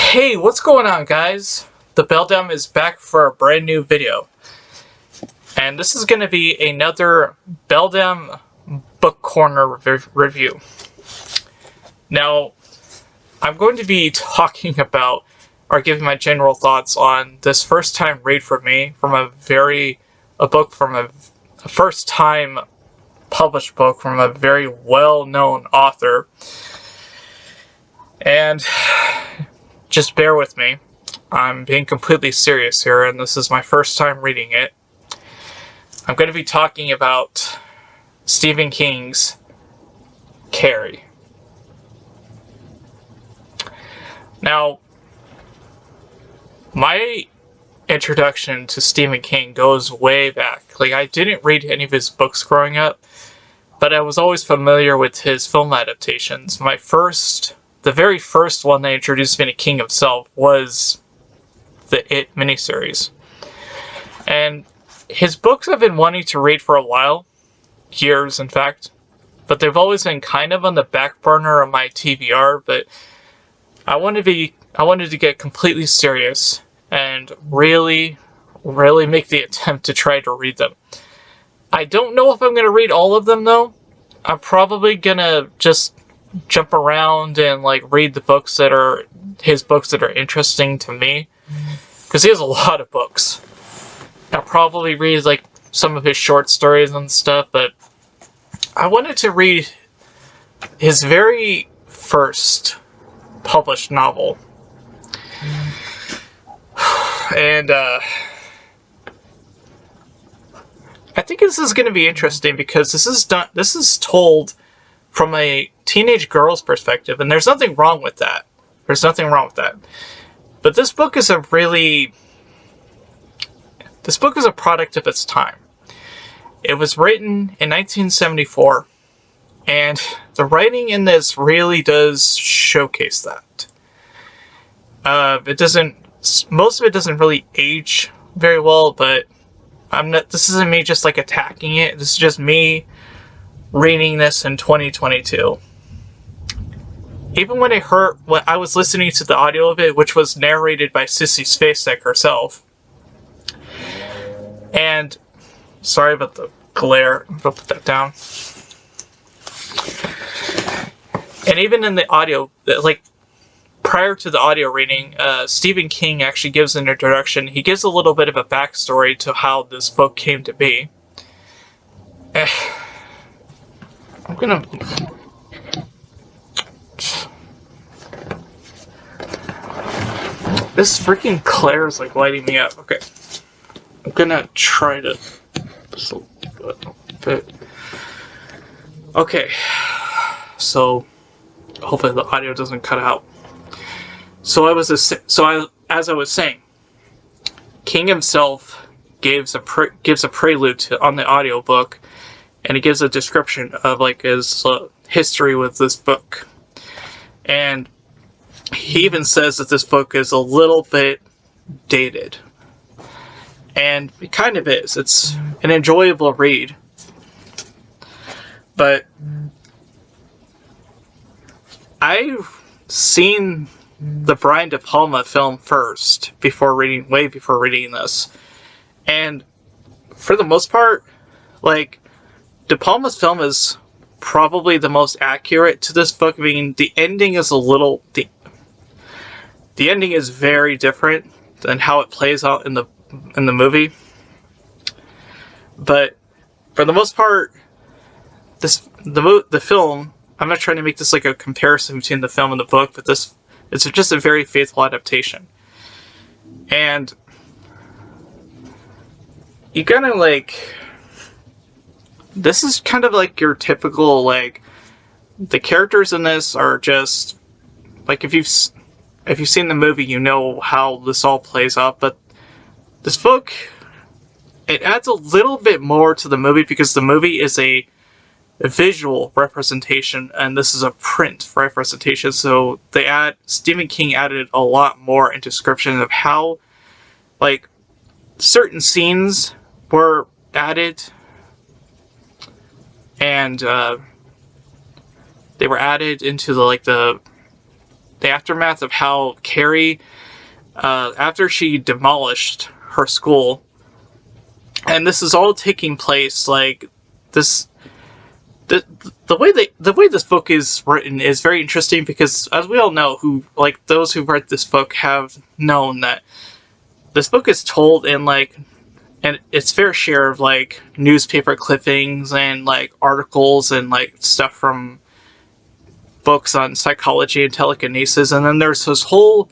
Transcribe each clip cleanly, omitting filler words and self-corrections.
Hey, what's going on, guys? The Beldam is back for a brand new video. And this is going to be another Beldam Book Corner review. Now, I'm going to be talking about, or giving my general thoughts on this first time read for me, from a first time published book from a very well-known author. And just bear with me. I'm being completely serious here, and this is my first time reading it. I'm going to be talking about Stephen King's Carrie. Now, my introduction to Stephen King goes way back. Like, I didn't read any of his books growing up, but I was always familiar with his film adaptations. The very first one that introduced me to King himself was the It miniseries. And his books I've been wanting to read for a while, years in fact, but they've always been kind of on the back burner of my TBR, but I wanted to get completely serious and really make the attempt to try to read them. I don't know if I'm going to read all of them though. I'm probably going to just jump around and read the books that are his books that are interesting to me, because he has a lot of books. I'll probably read some of his short stories and stuff, but I wanted to read his very first published novel. And I think this is going to be interesting because this is told from a teenage girl's perspective, and there's nothing wrong with that. But this book is a product of its time. It was written in 1974, and the writing in this really does showcase that. Most of it doesn't really age very well, but this isn't me just attacking it. This is just me reading this in 2022. Even when I was listening to the audio of it, which was narrated by Sissy Spacek herself. And sorry about the glare. I'm gonna put that down. And even in the audio, prior to the audio reading, Stephen King actually gives an introduction. He gives a little bit of a backstory to how this book came to be. I'm gonna... This freaking glare is lighting me up. Okay. I'm gonna try to... Okay. So, hopefully the audio doesn't cut out. As I was saying, King himself gives a prelude on the audiobook, and he gives a description of his history with this book. And he even says that this book is a little bit dated. And it kind of is. It's an enjoyable read. But I've seen the Brian De Palma film first, way before reading this. And for the most part, De Palma's film is probably the most accurate to this book. I mean, the ending is the ending is very different than how it plays out in the movie. But for the most part, the film, I'm not trying to make this a comparison between the film and the book, but it's just a very faithful adaptation. And you gotta this is kind of your typical, the characters in this are just, if you've seen the movie, you know how this all plays out, but this book, it adds a little bit more to the movie because the movie is a visual representation and this is a print representation, so Stephen King added a lot more in description of how, certain scenes were added, and they were added into the the aftermath of how Carrie, after she demolished her school, and this is all taking place like this. The way this book is written is very interesting because, as we all know, those who've read this book have known that this book is told in and its fair share of newspaper clippings and articles and stuff from books on psychology and telekinesis, and then there's this whole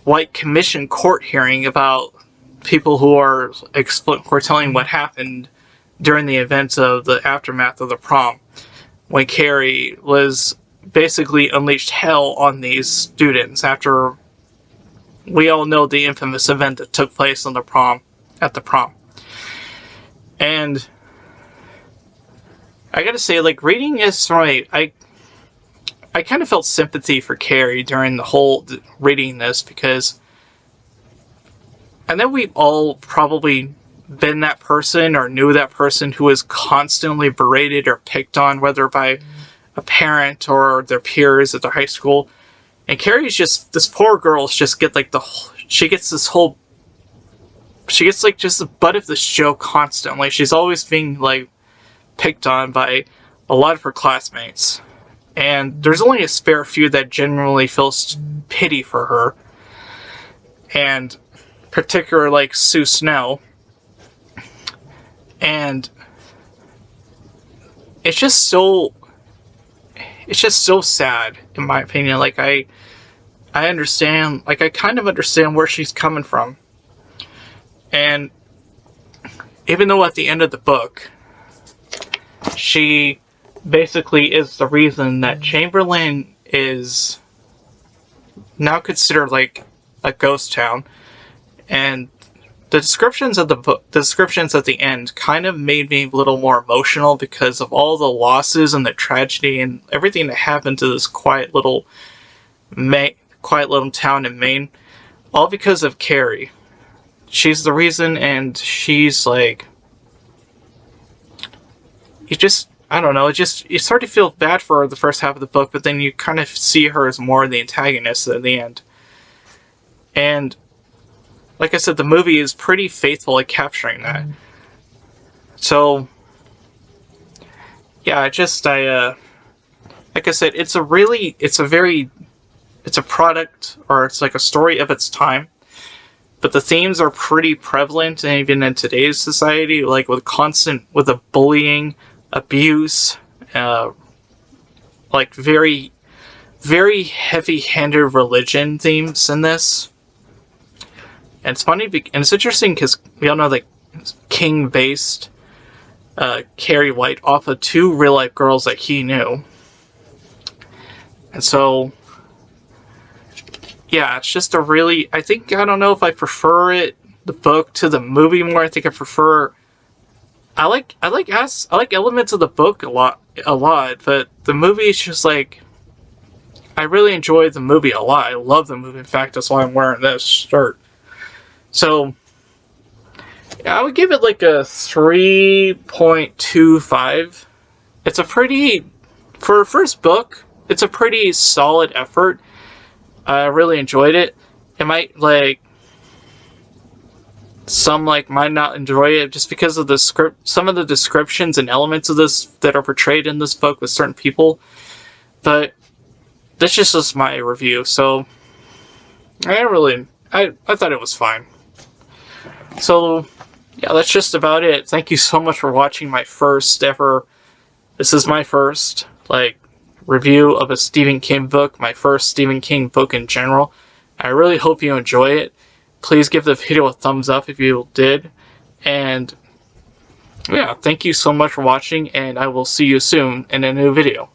White Commission court hearing about people who are telling what happened during the events of the aftermath of the prom, when Carrie was basically unleashed hell on these students after we all know the infamous event that took place at the prom. And I gotta say, reading this I kind of felt sympathy for Carrie during the whole reading this, because I know we've all probably been that person or knew that person who was constantly berated or picked on, whether by a parent or their peers at their high school. And Carrie's just, this poor girl's just get she gets just the butt of this joke constantly. She's always being picked on by a lot of her classmates. And there's only a spare few that genuinely feels pity for her. And particularly Sue Snow. And it's just so sad, in my opinion. I understand, I kind of understand where she's coming from. And even though at the end of the book, she basically is the reason that Chamberlain is now considered a ghost town, and the descriptions at the end kind of made me a little more emotional because of all the losses and the tragedy and everything that happened to this quiet little town in Maine, all because of Carrie. She's the reason, and she's I don't know, you start to feel bad for her the first half of the book, but then you kind of see her as more the antagonist at the end. And like I said, the movie is pretty faithful at capturing that. So, yeah, like I said, it's a product, or it's a story of its time. But the themes are pretty prevalent, and even in today's society, with the bullying, abuse, very, very heavy-handed religion themes in this. And it's funny, and it's interesting because we all know that King based Carrie White off of 2 real-life girls that he knew. And so, yeah, it's just I don't know if I prefer the book to the movie more. I think I like elements of the book a lot, but the movie is just I really enjoy the movie a lot. I love the movie. In fact, that's why I'm wearing this shirt. So, yeah, I would give it a 3.25. It's for a first book, it's a pretty solid effort. I really enjoyed it. It might, some, might not enjoy it just because of the script, some of the descriptions and elements of this that are portrayed in this book with certain people. But this just was my review, so I thought it was fine. So, yeah, that's just about it. Thank you so much for watching my first ever, this is my first, review of a Stephen King book, my first Stephen King book in general. I really hope you enjoy it. Please give the video a thumbs up if you did. And, yeah, thank you so much for watching, and I will see you soon in a new video.